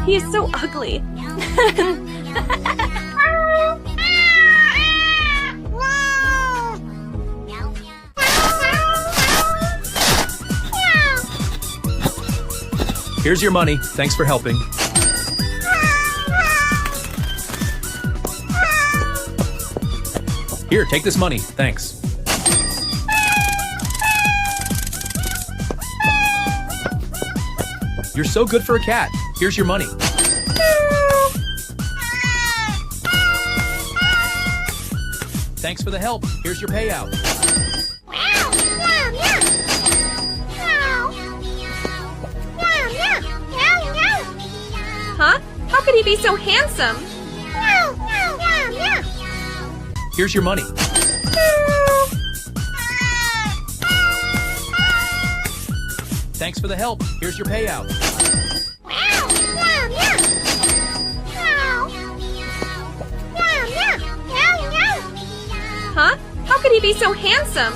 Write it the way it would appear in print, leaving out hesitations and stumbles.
He is so ugly. Here's your money. Thanks for helping. Here, take this money. Thanks. You're so good for a cat. Here's your money. Thanks for the help. Here's your payout. Huh? How could he be so handsome? Here's your money. Thanks for the help. Here's your payout. Huh? How could he be so handsome?